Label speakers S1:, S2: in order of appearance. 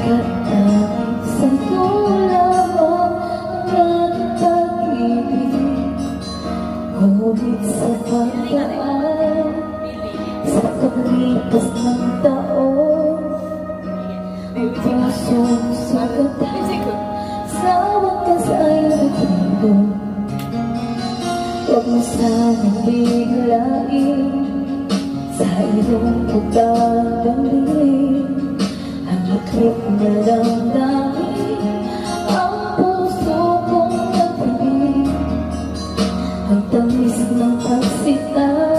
S1: Katanging sa'yo lamang ang pag-ibig. Ngunit sa pagdaan, sa paglipas ng taon, ang pusong sugatan sa wakas ay nagbago. Huwag mo sanang biglain sa iyong pagdadamdin ang iklip na damdamin ang puso kong nagpili. Ang tamis ng pagsita